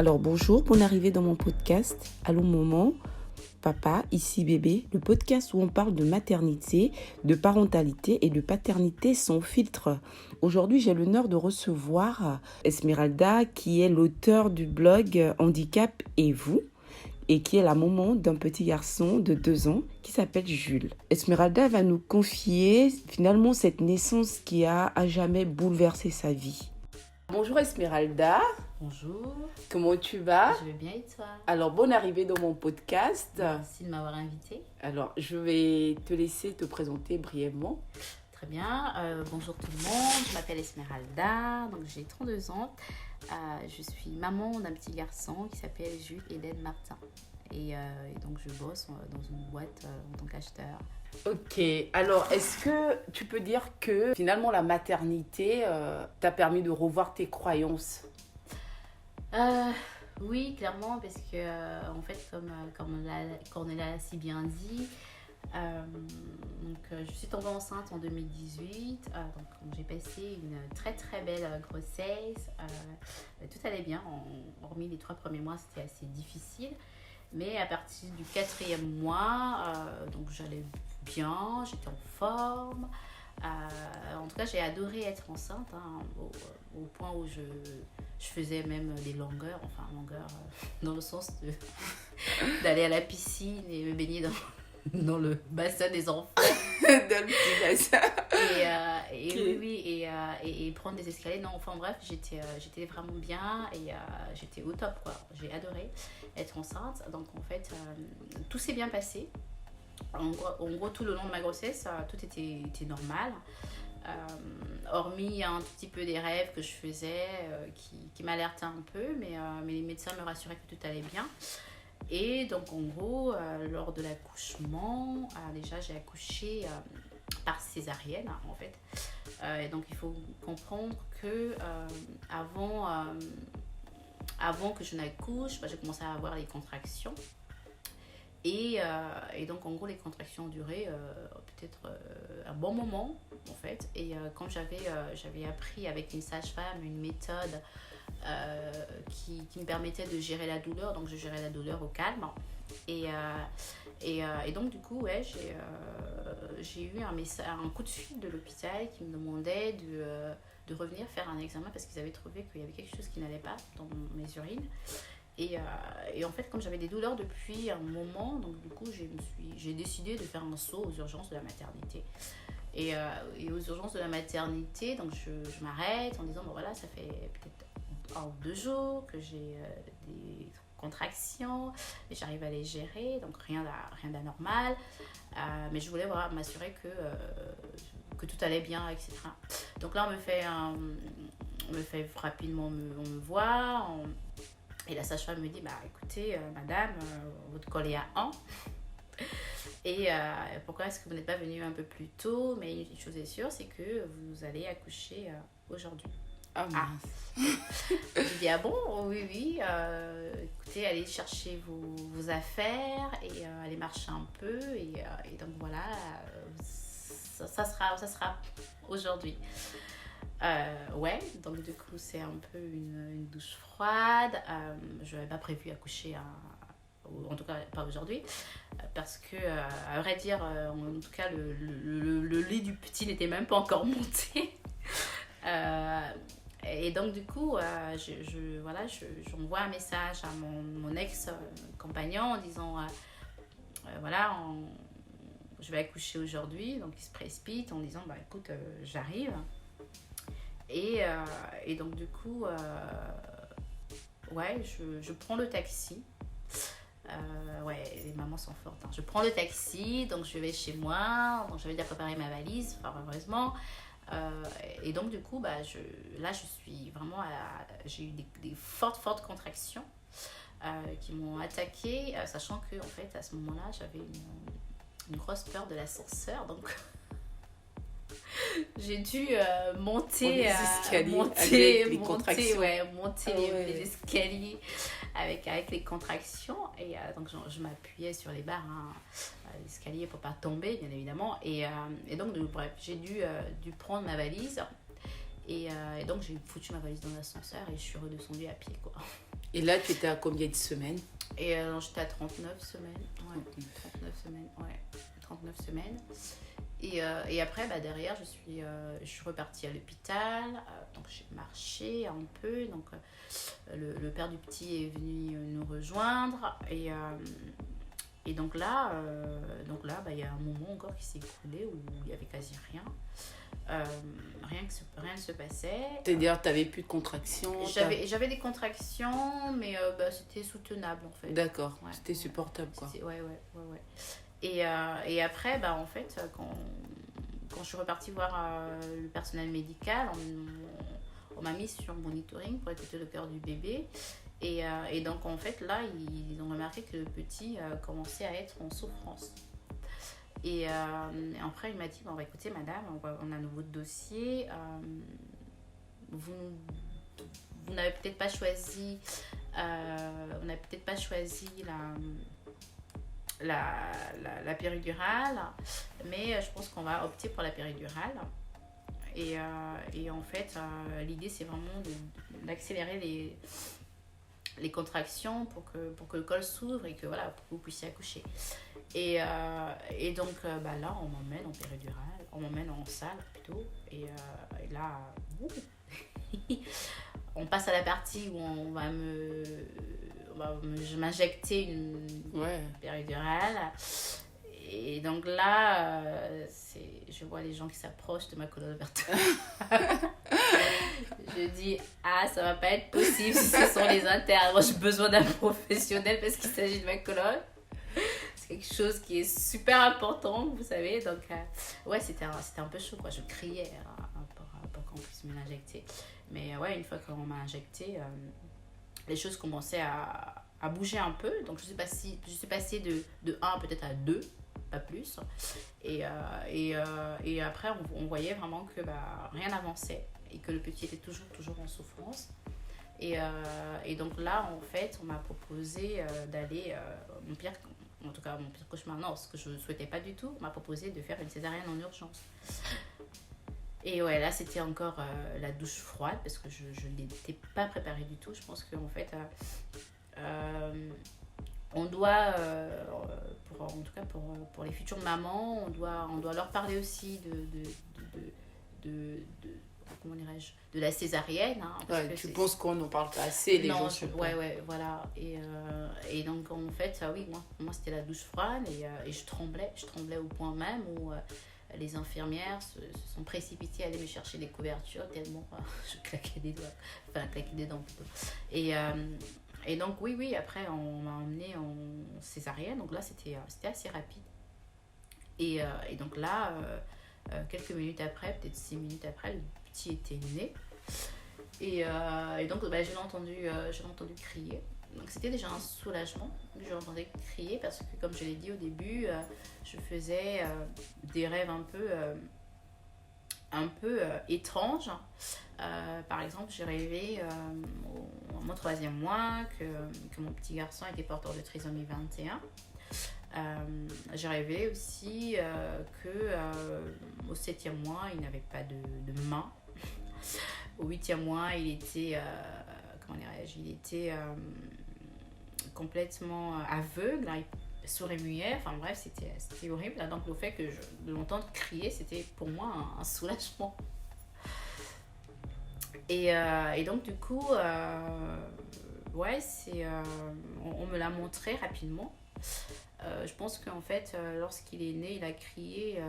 Alors bonjour, bonne arrivée dans mon podcast. Allô maman, papa, ici bébé, le podcast où on parle de maternité, de parentalité et de paternité sans filtre. Aujourd'hui, j'ai l'honneur de recevoir Esmeralda qui est l'auteur du blog Handicap et vous et qui est la maman d'un petit garçon de 2 ans qui s'appelle Jules. Esmeralda va nous confier finalement cette naissance qui a à jamais bouleversé sa vie. Bonjour Esmeralda. Bonjour. Comment tu vas? Je vais bien et toi? Alors, bonne arrivée dans mon podcast. Merci de m'avoir invitée. Alors, je vais te laisser te présenter brièvement. Très bien. Bonjour tout le monde. Je m'appelle Esmeralda. Donc, j'ai 32 ans. Je suis maman d'un petit garçon qui s'appelle Jules Eden Martin. Et donc, je bosse dans une boîte en tant qu'acheteur. Ok. Alors, est-ce que tu peux dire que finalement la maternité t'a permis de revoir tes croyances? Oui, clairement, parce que en fait, comme Cornelia l'a si bien dit, je suis tombée enceinte en 2018. Donc j'ai passé une très très belle grossesse. Tout allait bien, hormis les 3 premiers mois, c'était assez difficile. Mais à partir du 4e mois, donc j'allais bien, j'étais en forme. En tout cas, j'ai adoré être enceinte, au point où je faisais même des longueurs, dans le sens d'aller à la piscine et me baigner dans le bassin des enfants. Dans le petit bassin. Et prendre des escaliers. Non, enfin bref, j'étais vraiment bien et j'étais au top, quoi. J'ai adoré être enceinte. Donc en fait, tout s'est bien passé. En gros, tout le long de ma grossesse, tout était normal. Hormis un tout petit peu des rêves que je faisais qui m'alertaient un peu, mais les médecins me rassuraient que tout allait bien. Et donc en gros, lors de l'accouchement, déjà j'ai accouché par césarienne en fait. Et donc il faut comprendre que avant que je n'accouche, j'ai commencé à avoir les contractions. Et donc en gros les contractions ont duré peut-être un bon moment en fait. Et quand j'avais appris avec une sage-femme une méthode qui me permettait de gérer la douleur, donc je gérais la douleur au calme. Et donc du coup ouais, j'ai eu un coup de fil de l'hôpital qui me demandait de revenir faire un examen parce qu'ils avaient trouvé qu'il y avait quelque chose qui n'allait pas dans mes urines. Et en fait, comme j'avais des douleurs depuis un moment, donc du coup, j'ai décidé de faire un saut aux urgences de la maternité. Et aux urgences de la maternité, donc je m'arrête en disant, bon voilà, ça fait peut-être 1 ou 2 jours que j'ai des contractions, et j'arrive à les gérer, donc rien d'anormal. Mais je voulais voilà, m'assurer que tout allait bien, etc. Donc là, on me fait rapidement, on me voit, et la sage-femme me dit, écoutez, madame, votre col est à 1. Et pourquoi est-ce que vous n'êtes pas venue un peu plus tôt? Mais une chose est sûre, c'est que vous allez accoucher aujourd'hui. Ah. Je dis, ah bon? Oui. Écoutez, allez chercher vos affaires et allez marcher un peu. Et donc voilà, ça sera aujourd'hui. Ouais, donc du coup c'est un peu une douche froide. Je n'avais pas prévu accoucher, en tout cas pas aujourd'hui, parce que à vrai dire, en tout cas le lait du petit n'était même pas encore monté. Et donc du coup, j'envoie un message à mon ex-compagnon en disant voilà, je vais accoucher aujourd'hui, donc il se précipite en disant écoute, j'arrive. Et donc du coup, je prends le taxi. Les mamans sont fortes. Je prends le taxi, donc je vais chez moi. Donc j'avais déjà préparé ma valise, heureusement. Et donc du coup, je suis vraiment j'ai eu des fortes contractions qui m'ont attaquée, sachant que en fait à ce moment-là, j'avais une grosse peur de l'ascenseur. Donc j'ai dû monter les escaliers avec les contractions. Et donc je m'appuyais sur les barres, l'escalier pour pas tomber, bien évidemment. Et donc bref, j'ai dû prendre ma valise. Et donc j'ai foutu ma valise dans l'ascenseur et je suis redescendue à pied, quoi. Et là, tu étais à combien de semaines? Et j'étais à 39 semaines. Ouais, 39 semaines, ouais. 39 semaines. Et après, derrière, je suis repartie à l'hôpital. Donc, j'ai marché un peu. Donc, le père du petit est venu nous rejoindre. Et donc là, il y a un moment encore qui s'est écoulé où il n'y avait quasi rien. Rien ne se passait. C'est-à-dire, tu n'avais plus de contractions? J'avais des contractions, mais c'était soutenable en fait. D'accord, ouais, c'était supportable quoi. Ouais. Et après, en fait, quand je suis repartie voir le personnel médical, on m'a mise sur monitoring pour écouter le cœur du bébé. Et donc, en fait, là, ils ont remarqué que le petit commençait à être en souffrance. Et après, il m'a dit, écoutez, madame, on a un nouveau dossier. Vous n'avez peut-être pas choisi, la péridurale, mais je pense qu'on va opter pour la péridurale. Et en fait, l'idée, c'est vraiment d'accélérer les contractions pour que le col s'ouvre et que voilà, pour que vous puissiez accoucher. Et donc là, on m'emmène en péridurale, on m'emmène en salle plutôt. Et là, on passe à la partie où on va m'injecter une péridurale. Et donc là, je vois les gens qui s'approchent de ma colonne vertébrale. Je dis, ça va pas être possible si ce sont les internes. Moi, j'ai besoin d'un professionnel parce qu'il s'agit de ma colonne. C'est quelque chose qui est super important, vous savez. Donc, c'était un peu chaud, quoi. Je criais pour qu'on puisse me l'injecter. Mais une fois qu'on m'a injecté, les choses commençaient à bouger un peu. Donc, je suis passée de 1 peut-être à 2. Pas plus. Et après, on voyait vraiment que rien n'avançait et que le petit était toujours en souffrance. Et donc là, en fait, on m'a proposé d'aller, mon pire cauchemar, non, ce que je ne souhaitais pas du tout, on m'a proposé de faire une césarienne en urgence. Et là, c'était encore la douche froide parce que je n'étais pas préparée du tout. Je pense qu'en fait, on doit, en tout cas pour les futures mamans, on doit leur parler aussi comment dirais-je, de la césarienne. Tu penses qu'on n'en parle pas assez, les gens voilà. Et donc, en fait, moi c'était la douche froide et je tremblais au point même où les infirmières se sont précipitées à aller me chercher des couvertures tellement je claquais des dents plutôt. Et donc, après, on m'a emmenée en césarienne. Donc là, c'était assez rapide. Et donc là, quelques minutes après, peut-être 6 minutes après, le petit était né. Et donc, je l'ai entendu crier. Donc, c'était déjà un soulagement que je l'entendais crier parce que, comme je l'ai dit au début, je faisais des rêves un peu étranges. Par exemple, j'ai rêvé au mon 3e mois que mon petit garçon était porteur de trisomie 21. J'ai rêvé aussi qu'au 7e mois, il n'avait pas de main. Au 8e mois, il était, complètement aveugle, hein, sourd et muet. Enfin bref, c'était horrible. Donc le fait de l'entendre crier, c'était pour moi un soulagement. Et donc du coup, on me l'a montré rapidement. Je pense qu'en fait, lorsqu'il est né, il a crié.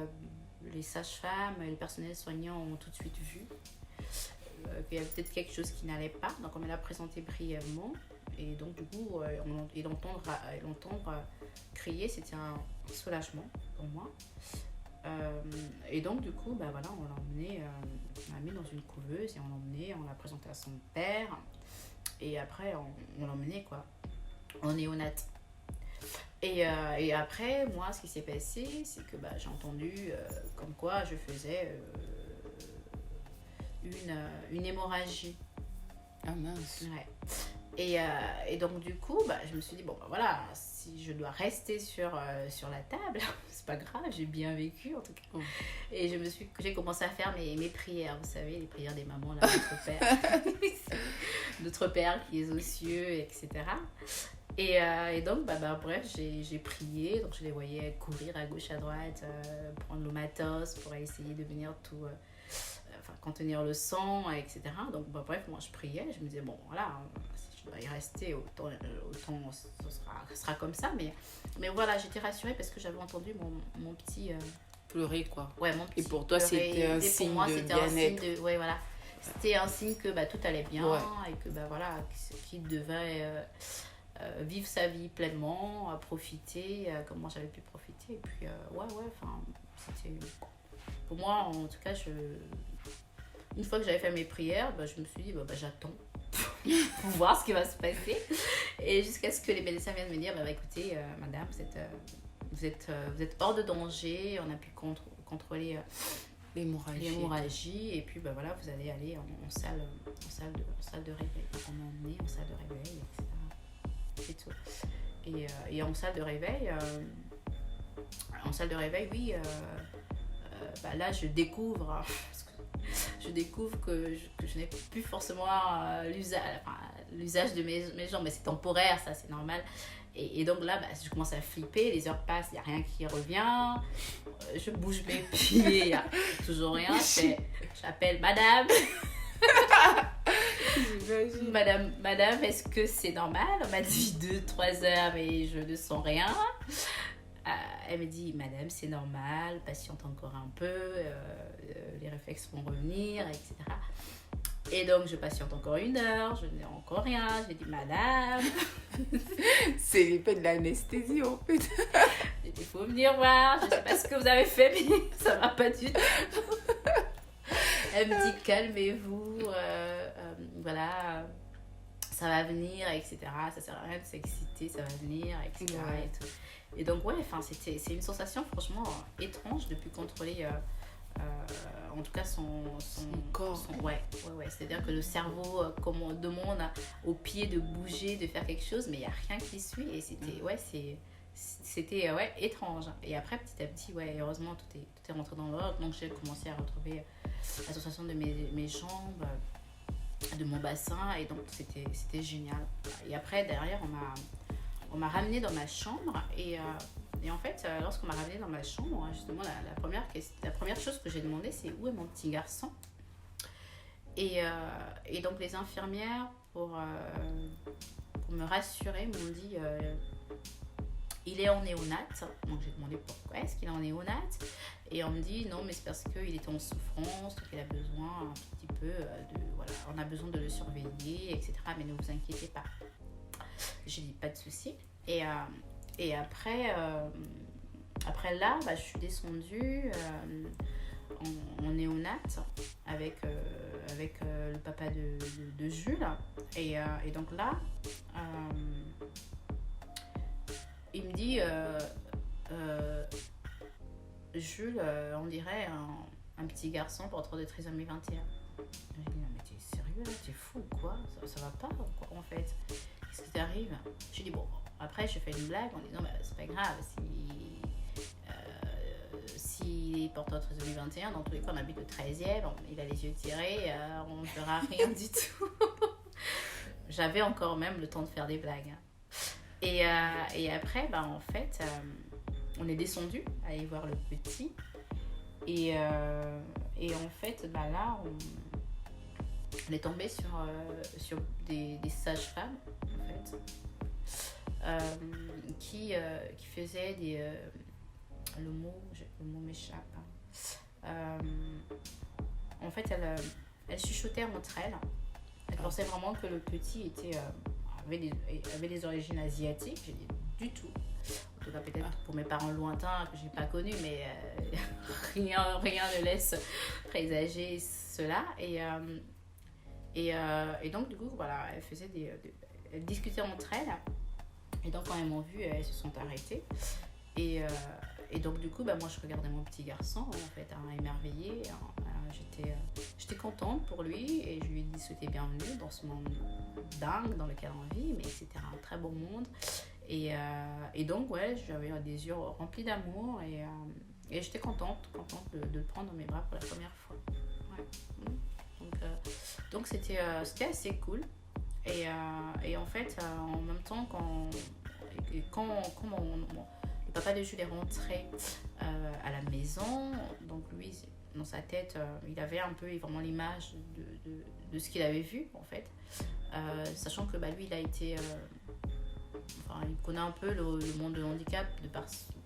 Les sages-femmes et le personnel soignant ont tout de suite vu qu'il y avait peut-être quelque chose qui n'allait pas. Donc on me l'a présenté brièvement. Et donc du coup, l'entendre crier, c'était un soulagement pour moi. Et donc du coup, on l'a mis dans une couveuse et on l'a présenté à son père. Et après, on l'a emmené en néonat. Et après, moi, ce qui s'est passé, c'est que j'ai entendu comme quoi je faisais une hémorragie. Ah mince. Ouais. Et donc, du coup, je me suis dit, bon, voilà, si je dois rester sur la table, c'est pas grave, j'ai bien vécu en tout cas. Et j'ai commencé à faire mes prières, vous savez, les prières des mamans, là, notre Père. Notre Père qui est aux cieux, etc. Et donc, bref, j'ai prié, donc je les voyais courir à gauche, à droite, prendre le matos pour essayer de venir tout. Contenir le sang, etc. Donc, bref, moi je priais, je me disais, bon, voilà, si je dois y rester, autant ce sera comme ça. Mais voilà, j'étais rassurée parce que j'avais entendu mon petit. Pleurer, quoi. Ouais, mon petit. Et pour toi, pleurer. c'était un signe pour moi, de c'était bien-être. ouais, voilà. C'était un signe que tout allait bien et que, voilà, qu'il devait vivre sa vie pleinement, profiter, comme moi j'avais pu profiter. Et puis, c'était. Pour moi, en tout cas, une fois que j'avais fait mes prières, je me suis dit, j'attends pour voir ce qui va se passer. Et jusqu'à ce que les médecins viennent me dire, écoutez, madame, vous êtes hors de danger, on a pu contrôler l'hémorragie. Et puis, voilà, vous allez aller en salle de réveil. On m'a emmené en salle de réveil, etc. C'est tout. Et en salle de réveil, oui... là, je découvre que je n'ai plus forcément l'usage de mes jambes, mais c'est temporaire, ça, c'est normal. Et donc là, je commence à flipper, les heures passent, il n'y a rien qui revient, je bouge mes pieds, il n'y a toujours rien, j'appelle madame. Madame, est-ce que c'est normal? On m'a dit 2-3 heures, mais je ne sens rien. Elle me dit, madame, c'est normal, patiente encore un peu, les réflexes vont revenir, etc. Et donc, je patiente encore 1 heure, je n'ai encore rien. J'ai dit, madame. C'est l'effet de l'anesthésie, en fait. J'ai dit, il faut venir voir, je ne sais pas ce que vous avez fait, mais ça ne va pas du tout. Elle me dit, calmez-vous, voilà, ça va venir, etc. Ça ne sert à rien de s'exciter, ça va venir, etc. Ouais. Et tout. Et donc, c'est une sensation franchement étrange de plus contrôler, en tout cas, son corps. Ouais. C'est-à-dire que le cerveau demande au pied de bouger, de faire quelque chose, mais il n'y a rien qui suit. Et c'était étrange. Et après, petit à petit, heureusement, tout est rentré dans l'ordre. Donc, j'ai commencé à retrouver la sensation de mes jambes, de mon bassin. Et donc, c'était génial. Et après, derrière, on m'a ramenée dans ma chambre et en fait, lorsqu'on m'a ramenée dans ma chambre, justement, la première chose que j'ai demandé, c'est où est mon petit garçon? Et donc, les infirmières, pour me rassurer, m'ont dit il est en néonate. Donc, j'ai demandé pourquoi est-ce qu'il est en néonate. Et on me dit non, mais c'est parce qu'il est en souffrance, donc il a besoin un petit peu on a besoin de le surveiller, etc. Mais ne vous inquiétez pas. J'ai dit pas de souci. Et après là, je suis descendue en néonate avec le papa de Jules. Et donc là, il me dit Jules, on dirait un petit garçon porteur de trisomie 21. J'ai dit, mais t'es sérieux là? T'es fou ou quoi? Ça va pas quoi, en fait? Qu'est-ce qui t'arrive? J'ai dit, bon, après je fais une blague en disant, c'est pas grave, s'il est porteur de trisomie 21, dans tous les cas on habite au 13e, il a les yeux tirés, on ne fera rien du tout. J'avais encore même le temps de faire des blagues. Et après, en fait, on est descendu aller voir le petit. Et en fait, là, on est tombé sur des sages-femmes, en fait, qui faisaient le mot m'échappe. En fait, elles chuchotaient entre elles. Elles pensaient vraiment que le petit avait des origines asiatiques. J'ai dit du tout. En tout cas, peut-être pour mes parents lointains que je n'ai pas connus, mais rien ne laisse présager cela. Et donc, du coup, voilà, elles discutaient entre elles. Et donc, quand elles m'ont vue, elles se sont arrêtées. Et donc, du coup, moi, je regardais mon petit garçon, en fait, émerveillé. j'étais contente pour lui et je lui ai dit souhaiter bienvenue dans ce monde dingue dans lequel on vit, mais c'était un très beau monde. Et donc, ouais, j'avais des yeux remplis d'amour et j'étais contente de le prendre dans mes bras pour la première fois. Ouais. Donc c'était assez cool. Et en fait, en même temps, quand le papa de Jules est rentré à la maison, donc lui, dans sa tête, il avait un peu vraiment l'image de ce qu'il avait vu, en fait. Sachant que lui, il a été... il connaît un peu le monde de handicap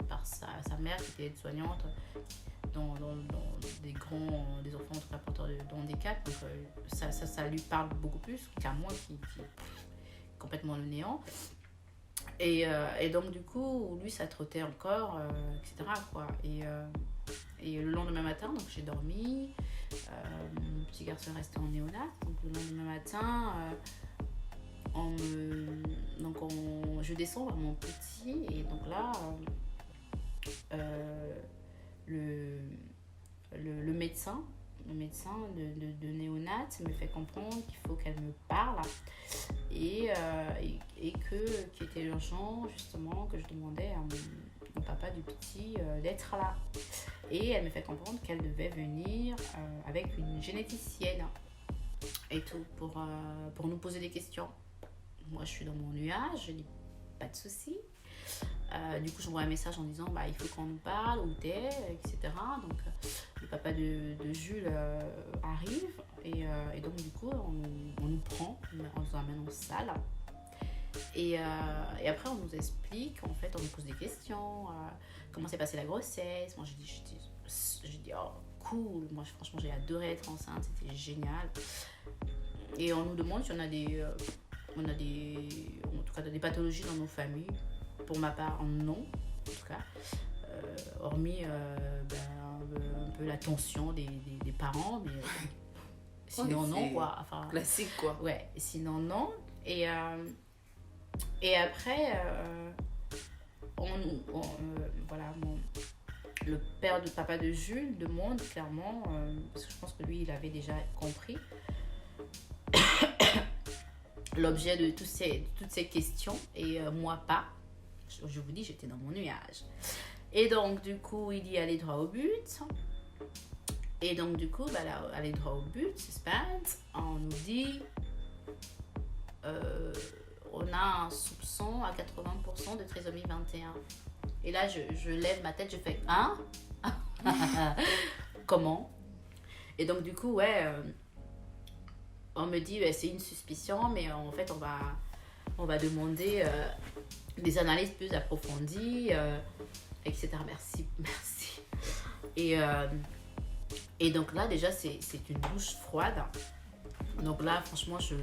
par sa mère qui était aide-soignante dans des enfants en tout cas porteurs de handicap. Donc ça lui parle beaucoup plus qu'à moi qui est complètement le néant. Et donc du coup, lui, ça trottait encore, etc. quoi. Et le lendemain matin, donc j'ai dormi. Mon petit garçon est resté en néonat. Donc le lendemain matin... je descends vers mon petit et donc là le médecin de néonat me fait comprendre qu'il faut qu'elle me parle et qu'il était urgent justement que je demandais à mon papa du petit d'être là, et elle me fait comprendre qu'elle devait venir avec une généticienne et tout pour nous poser des questions. Moi, je suis dans mon nuage, je dis pas de souci. Du coup, j'envoie un message en disant il faut qu'on nous parle, où t'es, etc. Donc, le papa de Jules arrive et donc, du coup, on nous prend, on nous amène en salle. Et après, on nous explique, en fait, on nous pose des questions, comment s'est passée la grossesse. Moi, j'ai dit oh, cool. Moi, franchement, j'ai adoré être enceinte, c'était génial. Et on nous demande si on a des pathologies dans nos familles. Pour ma part, non, en tout cas. Hormis un peu la tension des parents, mais sinon non, quoi. Enfin, classique, quoi. Ouais, sinon non. Et après, le père de papa de Jules demande clairement, parce que je pense que lui, il avait déjà compris l'objet de toutes ces questions, et moi pas. Je vous dis, j'étais dans mon nuage. Et donc, du coup, il dit aller droit au but. Et donc, du coup, là, aller droit au but, suspense, on nous dit on a un soupçon à 80% de trisomie 21. Et là, je lève ma tête, je fais hein. Comment? Et donc, du coup, on me dit c'est une suspicion, mais en fait, on va demander des analyses plus approfondies, etc. Merci. Et donc là, déjà, c'est une douche froide. Donc là, franchement, je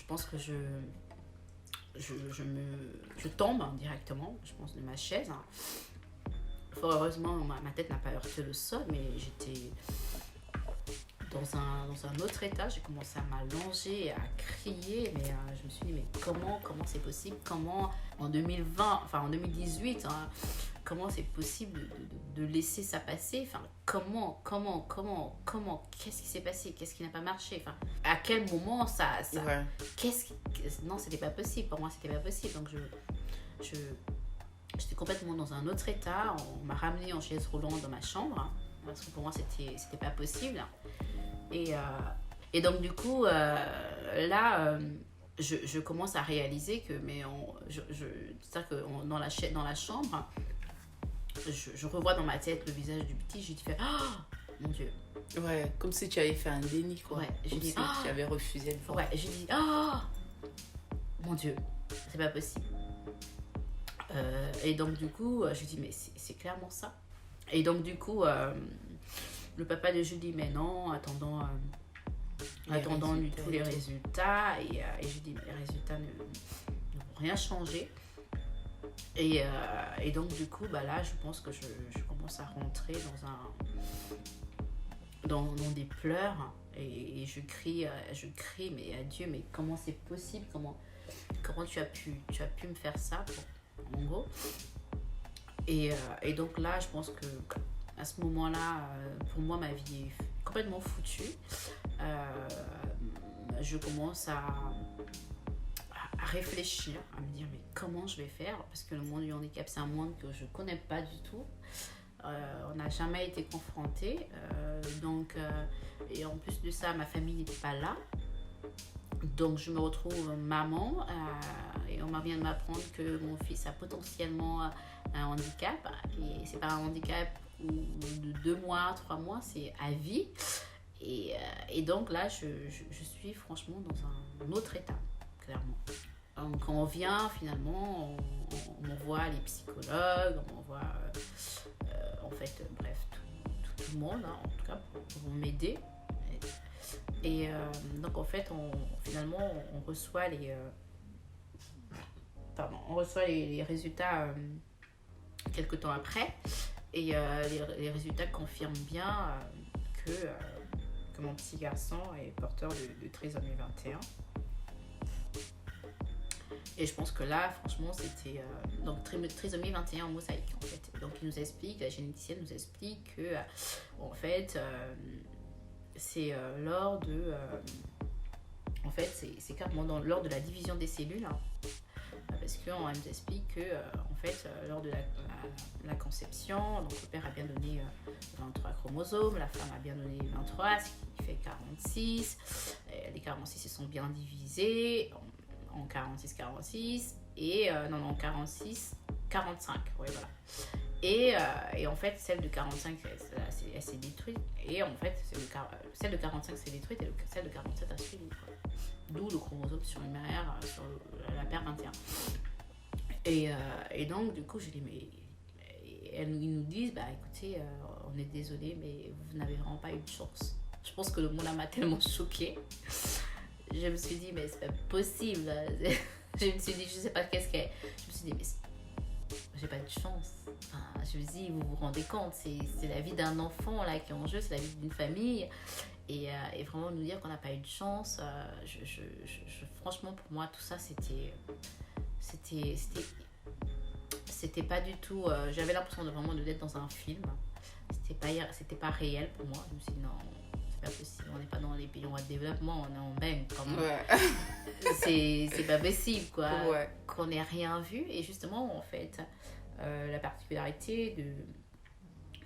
pense que je tombe directement, je pense, de ma chaise. Fort heureusement, ma tête n'a pas heurté le sol, mais j'étais dans un autre état. J'ai commencé à m'allonger, à crier, mais je me suis dit, mais comment c'est possible? Comment en 2018, comment c'est possible de laisser ça passer? Enfin, comment, qu'est-ce qui s'est passé? Qu'est-ce qui n'a pas marché? Enfin, à quel moment ça ouais. Non, c'était pas possible. Pour moi, c'était pas possible. Donc, j'étais complètement dans un autre état. On m'a ramenée en chaise roulante dans ma chambre, parce que pour moi, c'était pas possible. Et donc, du coup, là... Je commence à réaliser que c'est-à-dire que dans la chambre, je revois dans ma tête le visage du petit. J'ai dit mon Dieu. Ouais, comme si tu avais fait un déni, quoi. Ouais, comme si tu avais refusé de voir. Ouais, j'ai dit mon Dieu, c'est pas possible. Et donc du coup, je dis mais c'est clairement ça. Et donc du coup, le papa de Jules dit mais non, attendons tous les résultats, et je dis mais les résultats ne vont rien changer, et donc du coup là je pense que je commence à rentrer dans des pleurs, et je crie mais à Dieu, mais comment c'est possible, comment tu as pu me faire ça, en gros. Et donc là je pense que à ce moment-là, pour moi, ma vie complètement foutue. Je commence à réfléchir, à me dire mais comment je vais faire, parce que le monde du handicap c'est un monde que je connais pas du tout. On n'a jamais été confrontés, et en plus de ça ma famille n'était pas là, donc je me retrouve maman, et on vient de m'apprendre que mon fils a potentiellement un handicap, et c'est pas un handicap de 2 mois, 3 mois, c'est à vie. Et donc là, je suis franchement dans un autre état, clairement. Donc quand on vient, finalement, on m'envoie les psychologues, on m'envoie, en fait, bref, tout le monde, hein, en tout cas, pour m'aider. Et donc en fait, finalement, on reçoit les résultats quelques temps après. Et les résultats confirment bien que mon petit garçon est porteur de trisomie 21. Et je pense que là, franchement, c'était... donc, trisomie 21 en mosaïque, en fait. Donc, la généticienne nous explique que, en fait, c'est lors de... en fait, c'est carrément lors de la division des cellules, hein, parce qu'on nous explique que, en fait, lors de la conception, donc le père a bien donné 23 chromosomes, la femme a bien donné 23, ce qui fait 46. Les 46 se sont bien divisés en 46, et en 46, 45, ouais, voilà. Et en fait, celle de 45, elle s'est détruite, et en fait, celle de 45 s'est détruite, et celle de 47 a suivi, quoi. D'où le chromosome surnuméraire sur la paire 21. Et donc, du coup, je dis, mais... Ils nous disent, écoutez, on est désolé, mais vous n'avez vraiment pas eu de chance. Je pense que le mot là m'a tellement choquée. Je me suis dit, mais c'est pas possible. Je me suis dit, je sais pas qu'est-ce qu'elle... Je me suis dit, mais j'ai pas de chance. Enfin, je me dis, vous vous rendez compte, c'est la vie d'un enfant là qui est en jeu, c'est la vie d'une famille. Et vraiment nous dire qu'on n'a pas eu de chance, franchement, pour moi, tout ça, c'était pas du tout... j'avais l'impression vraiment d'être dans un film. C'était pas réel pour moi. Je me suis dit, non, c'est pas possible. On n'est pas dans les pays en voie de développement, on est en bain quand même. Ouais. c'est pas possible, quoi. Ouais. Qu'on n'ait rien vu. Et justement, en fait, la particularité de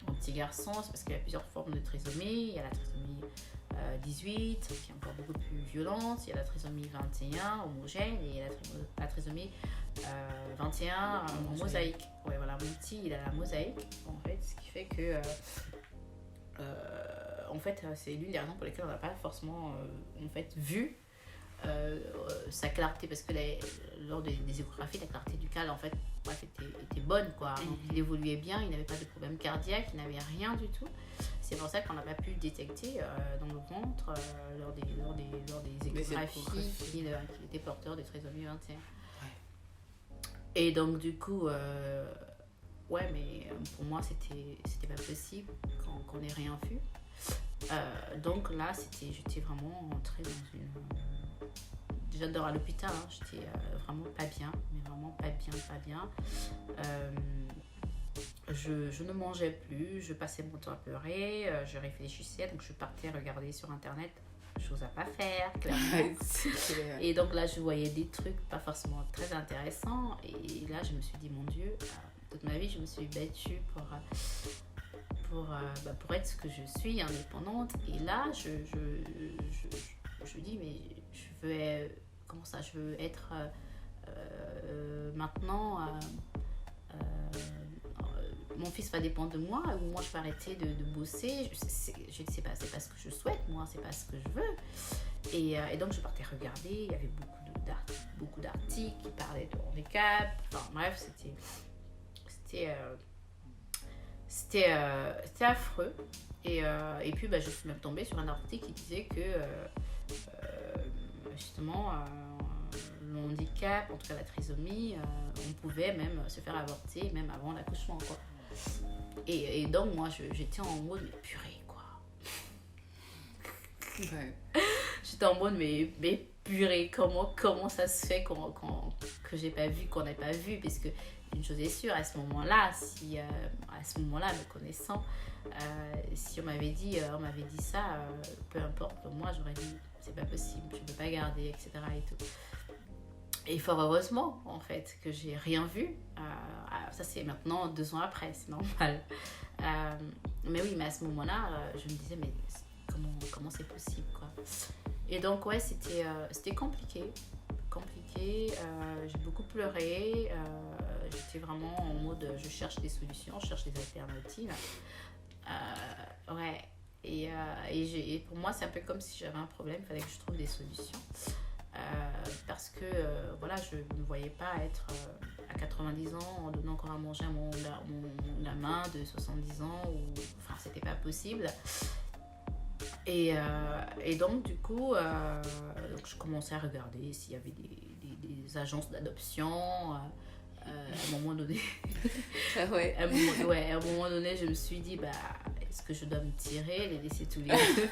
mon petit garçon, c'est parce qu'il y a plusieurs formes de trisomie. Il y a la trisomie 18, qui est encore beaucoup plus violente. Il y a la trisomie 21, homogène, et la trisomie 21 en mosaïque. Ouais, voilà, mon petit, il a la mosaïque, en fait, ce qui fait que en fait, c'est l'une des raisons pour lesquelles on n'a pas forcément en fait, vu sa clarté, parce que lors des échographies, la clarté du cal, en fait, bref, était bonne, quoi. Donc, il évoluait bien, il n'avait pas de problème cardiaque, il n'avait rien du tout. C'est pour ça qu'on n'a pas pu le détecter dans le ventre lors des échographies qu'il était porteur de trisomie 21. Ouais. Et donc, du coup, ouais, mais pour moi, c'était pas possible qu'on n'ait rien vu. Donc là, j'étais vraiment entrée dans une... Déjà dehors à l'hôpital, hein, j'étais vraiment pas bien, mais vraiment pas bien. Je ne mangeais plus, je passais mon temps à pleurer, je réfléchissais, donc je partais regarder sur internet, chose à pas faire, clairement. Et donc là, je voyais des trucs pas forcément très intéressants, et là, je me suis dit, mon Dieu, toute ma vie, je me suis battue pour être ce que je suis, indépendante. Et là, je dis, mais je veux être maintenant... mon fils va dépendre de moi, ou moi je vais arrêter de bosser. Je sais pas, c'est pas ce que je souhaite, moi, c'est pas ce que je veux. Et donc je partais regarder, il y avait beaucoup d'articles qui parlaient de handicap. Enfin bref, c'était affreux. Et puis je suis même tombée sur un article qui disait que justement le handicap, en tout cas la trisomie, on pouvait même se faire avorter même avant l'accouchement, quoi. Et donc moi j'étais en mode mais purée, quoi. Ouais. J'étais en mode mais purée, comment ça se fait que j'ai pas vu, qu'on n'ait pas vu, parce que une chose est sûre, à ce moment-là, me connaissant, si on m'avait dit ça, peu importe, moi j'aurais dit c'est pas possible, je peux pas garder, etc. et tout. Et fort heureusement, en fait, que j'ai rien vu. Ça, c'est maintenant 2 ans après, c'est normal. Mais oui, mais à ce moment-là, je me disais, mais comment c'est possible, quoi. Et donc, ouais, c'était compliqué. J'ai beaucoup pleuré. J'étais vraiment en mode, je cherche des solutions, je cherche des alternatives. Ouais. Et pour moi, c'est un peu comme si j'avais un problème, il fallait que je trouve des solutions. Parce que voilà, je ne me voyais pas être à 90 ans en donnant encore à manger à mon gamin de 70 ans, enfin c'était pas possible. Et donc du coup donc je commençais à regarder s'il y avait des agences d'adoption. À un moment donné ah ouais. à un moment donné je me suis dit est-ce que je dois me tirer, les laisser tous les deux?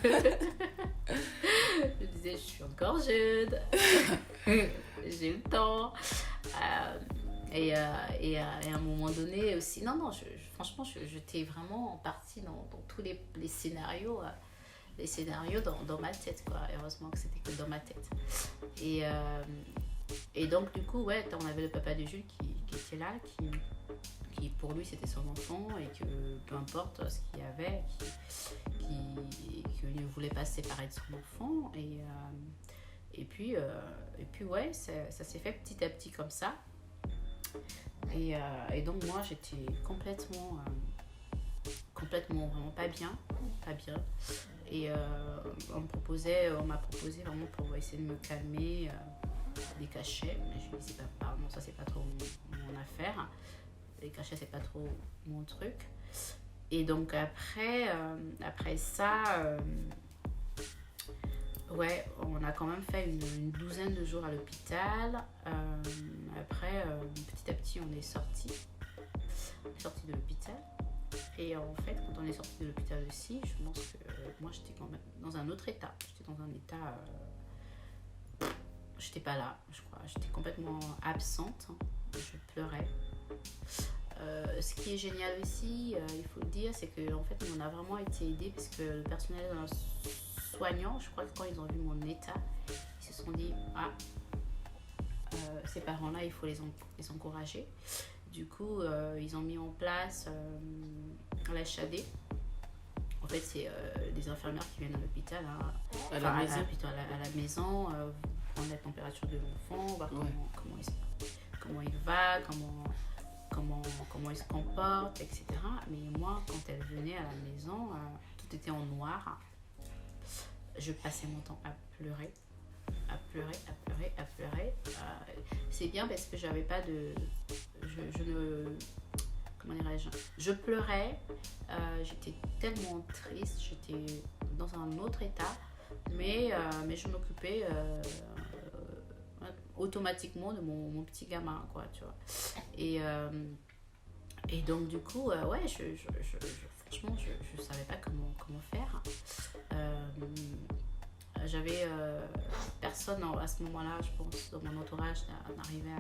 Je disais, je suis encore jeune, j'ai le temps. Et à un moment donné aussi, non, franchement, j'étais vraiment partie dans tous les scénarios, dans ma tête, quoi. Heureusement que c'était que dans ma tête. Et donc, du coup, ouais, on avait le papa de Jules qui était là, qui pour lui c'était son enfant, et que peu importe ce qu'il y avait, qu'il ne voulait pas se séparer de son enfant. Et puis ouais, ça s'est fait petit à petit comme ça. Et donc moi j'étais complètement vraiment pas bien. Et on m'a proposé vraiment, pour essayer de me calmer, des cachets. Mais je me disais non, ça c'est pas trop mon affaire. Les cachets, c'est pas trop mon truc. Et donc après ça, ouais, on a quand même fait une 12aine de jours à l'hôpital. Après, petit à petit, on est sorti de l'hôpital. Et en fait, quand on est sorti de l'hôpital aussi, je pense que moi, j'étais quand même dans un autre état. J'étais dans un état... j'étais pas là, je crois. J'étais complètement absente. Je pleurais. Ce qui est génial aussi, il faut le dire, c'est qu'en fait, on a vraiment été aidés, parce que le personnel soignant, je crois que quand ils ont vu mon état, ils se sont dit ces parents-là, il faut les encourager. Du coup, ils ont mis en place l'HAD. En fait, c'est des infirmières qui viennent à l'hôpital, à la maison, prendre la température de l'enfant, voir comment il va, comment il se comporte, etc. Mais moi, quand elle venait à la maison, tout était en noir. Je passais mon temps à pleurer. C'est bien parce que j'avais pas de... Comment dirais-je? Je pleurais, j'étais tellement triste, j'étais dans un autre état, mais je m'occupais automatiquement de mon petit gamin, quoi, tu vois. Et donc du coup, ouais, franchement, je savais pas comment faire. J'avais personne à ce moment-là, je pense, dans mon entourage, n'arrivait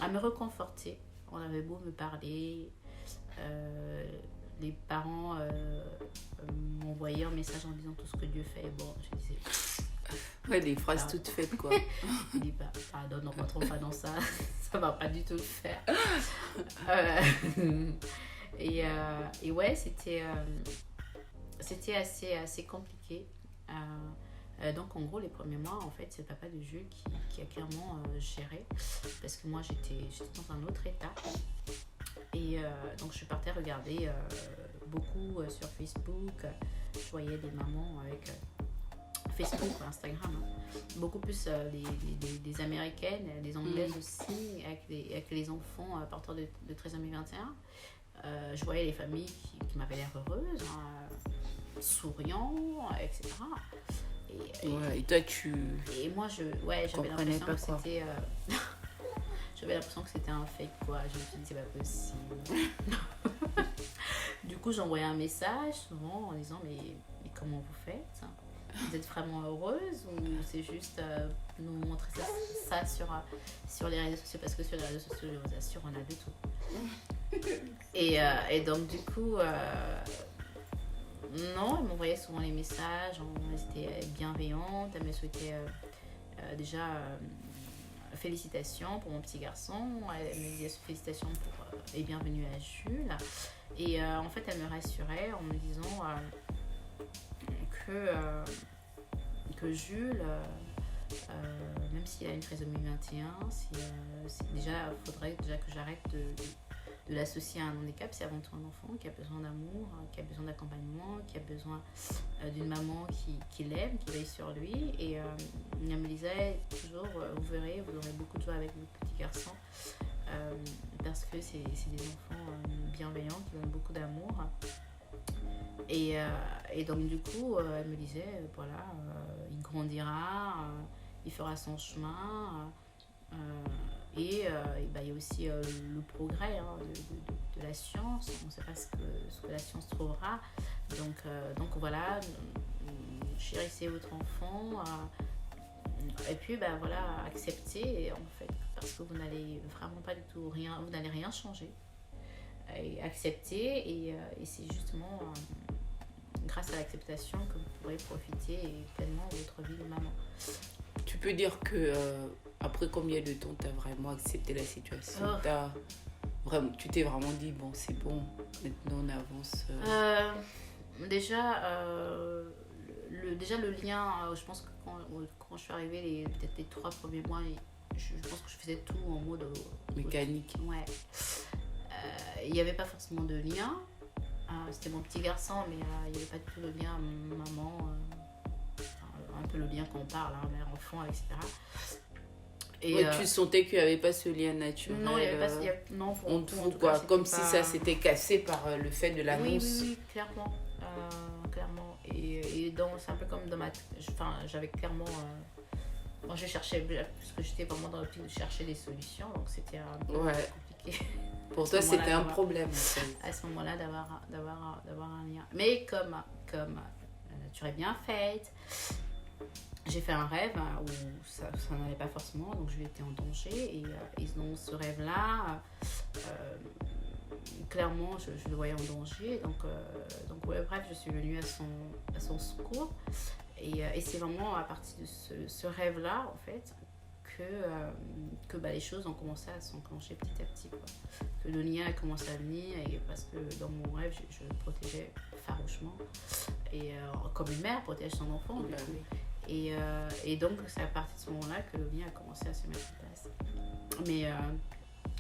à me reconforter. On avait beau me parler, les parents m'envoyaient un message en disant tout ce que Dieu fait. Bon, je disais... Ouais, des phrases toutes faites, quoi. Je dis pardon, ne rentrons pas dans ça, ça va pas du tout le faire. Et ouais, c'était assez compliqué. Donc en gros, les premiers mois, en fait, c'est le papa de Jules qui a clairement géré, parce que moi j'étais dans un autre état. Et donc je partais regarder beaucoup sur Facebook. Je voyais des mamans avec Facebook ou Instagram, beaucoup plus des américaines, des anglaises aussi, avec les enfants porteurs de trisomie 21. Je voyais les familles qui m'avaient l'air heureuses, souriants, etc. Et toi, et moi, j'avais l'impression que c'était... j'avais l'impression que c'était un fake, quoi. Je me suis dit, c'est pas possible. Du coup, j'envoyais un message souvent en disant, mais comment vous faites. Vous êtes vraiment heureuse ou c'est juste nous montrer ça sur les réseaux sociaux, parce que sur les réseaux sociaux, je vous assure, on a de tout. Et donc du coup, non, elle m'envoyait souvent les messages, elle était bienveillante, elle me souhaitait déjà félicitations pour mon petit garçon, elle me disait félicitations et bienvenue à Jules. Et en fait, elle me rassurait en me disant que Jules, même s'il a une trisomie 21, déjà, il faudrait déjà que j'arrête de l'associer à un handicap. C'est avant tout un enfant qui a besoin d'amour, qui a besoin d'accompagnement, qui a besoin d'une maman qui l'aime, qui veille sur lui. Et elle me disait toujours, vous verrez, vous aurez beaucoup de joie avec votre petit garçon, parce que c'est des enfants bienveillants qui donnent beaucoup d'amour. Et donc du coup, elle me disait, voilà, il grandira, il fera son chemin. Et il y a aussi le progrès de la science. On ne sait pas ce que la science trouvera. Donc voilà, chérissez votre enfant. Et puis voilà, acceptez en fait, parce que vous n'allez vraiment pas du tout rien, vous n'allez rien changer. Et accepter, et c'est justement grâce à l'acceptation que vous pourrez profiter pleinement de votre vie de maman. Tu peux dire que après combien de temps tu as vraiment accepté la situation? Tu t'es vraiment dit, bon, c'est bon, maintenant on avance. Déjà, le lien, je pense que quand je suis arrivée, peut-être les 3 premiers mois, je pense que je faisais tout en mode mécanique. Ouais. Il n'y avait pas forcément de lien. C'était mon petit garçon, mais il n'y avait pas du tout de lien maman, un peu le lien qu'on parle, mère-enfant, etc. Et tu sentais qu'il n'y avait pas ce lien naturel? Non, il n'y avait pas. Non, entre vous, quoi. Comme si ça s'était cassé par le fait de l'annonce. Oui, clairement. Clairement. Et c'est un peu comme dans ma. J'avais clairement. Moi, je cherchais, parce que j'étais vraiment dans l'optique de chercher des solutions, donc c'était un peu compliqué. Pour toi, c'était un problème, en fait. À ce moment-là, d'avoir un lien. Mais comme la nature est bien faite, j'ai fait un rêve où ça n'allait pas forcément, donc je été en danger. Et dans ce rêve-là, clairement, je le voyais en danger. Donc bref, je suis venue à son secours. Et c'est vraiment à partir de ce rêve-là, en fait, que les choses ont commencé à s'enclencher petit à petit, quoi. Que le lien a commencé à venir, et parce que dans mon rêve, je le protégeais farouchement, et comme une mère protège son enfant. Oui. Et donc c'est à partir de ce moment-là que le lien a commencé à se mettre en place.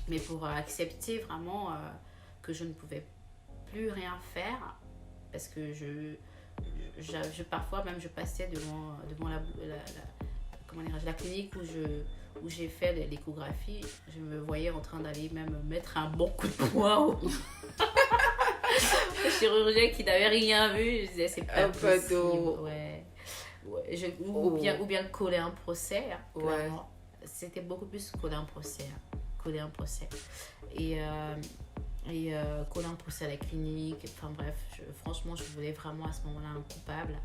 Mais pour accepter vraiment que je ne pouvais plus rien faire, parce que parfois même je passais devant la clinique où j'ai fait l'échographie, je me voyais en train d'aller même mettre un bon coup de poing au chirurgien qui n'avait rien vu. Je disais, c'est pas possible. Ou bien coller un procès. C'était beaucoup plus coller un procès. Et coller un procès à la clinique. Enfin bref, franchement, je voulais vraiment à ce moment-là un coupable.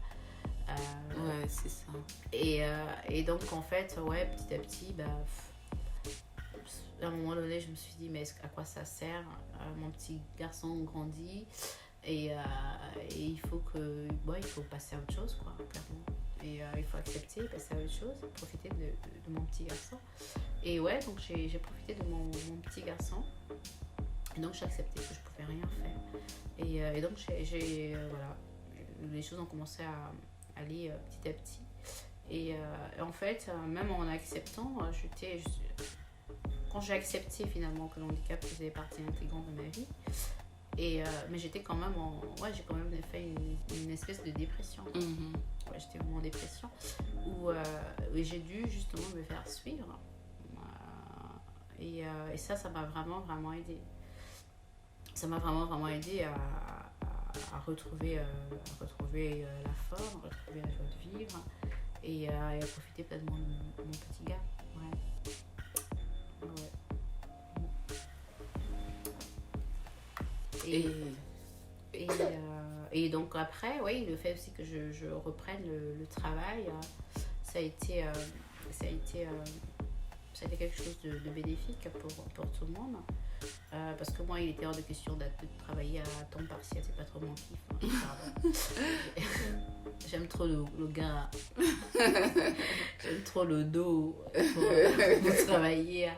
C'est ça. Et donc en fait, petit à petit, à un moment donné, je me suis dit, mais à quoi ça sert? Mon petit garçon grandit, et il faut passer à autre chose, quoi, clairement. Et il faut accepter, passer à autre chose, profiter de mon petit garçon. Et donc j'ai profité de mon petit garçon. Et donc j'ai accepté que je pouvais rien faire. Et donc les choses ont commencé à aller petit à petit. Et en fait, même en acceptant, quand j'ai accepté finalement que le handicap faisait partie intégrante de ma vie, mais j'étais quand même j'ai quand même fait une espèce de dépression. J'étais vraiment en dépression, où j'ai dû justement me faire suivre. Et ça m'a vraiment, vraiment aidé. Ça m'a vraiment, vraiment aidé à retrouver la forme, à retrouver la joie de vivre, et à profiter pleinement de mon petit gars. Et donc après, oui, le fait aussi que je reprenne le travail, ça a été, ça a été, ça a été quelque chose de bénéfique pour tout le monde. Parce que moi, il était hors de question de travailler à temps partiel, c'est pas trop mon kiff. J'aime trop le gars, j'aime trop le dos pour travailler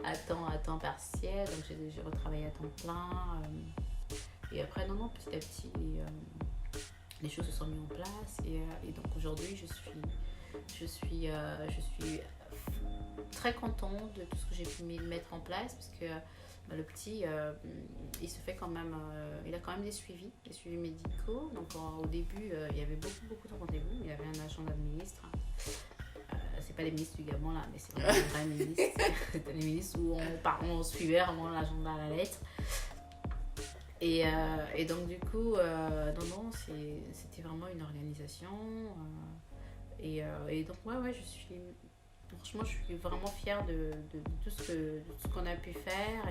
à temps partiel. Donc j'ai retravaillé à temps plein. Et après, non, petit à petit, les choses se sont mises en place. Et donc aujourd'hui, je suis très contente de tout ce que j'ai pu mettre en place parce que le petit, il se fait quand même, il a quand même des suivis médicaux. Donc au début, il y avait beaucoup de rendez-vous. Il y avait un agent d'administre. C'est pas les ministres du Gabon là, mais c'est vraiment les vrais ministres. C'était les ministres où on suivait vraiment l'agenda à la lettre. Et donc du coup, non, c'était vraiment une organisation. Et donc ouais, franchement, je suis vraiment fière de tout ce qu'on a pu faire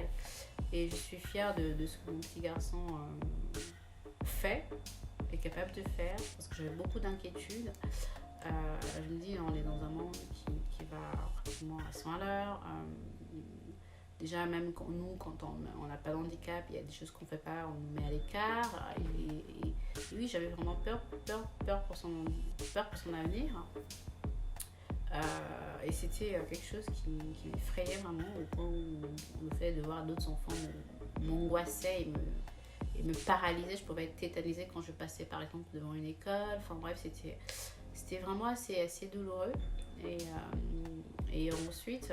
et je suis fière de ce que mon petit garçon fait, est capable de faire, parce que j'avais beaucoup d'inquiétudes. Je me dis, on est dans un monde qui va pratiquement à 100 à l'heure. Déjà, même quand on n'a pas de handicap, il y a des choses qu'on ne fait pas, on nous met à l'écart. Et oui, j'avais vraiment peur pour son avenir. Et c'était quelque chose qui m'effrayait vraiment, au point où le fait de voir d'autres enfants m'angoissait et me paralysait. Je pouvais être tétanisée quand je passais par exemple devant une école. Enfin bref, c'était vraiment assez douloureux. Et ensuite,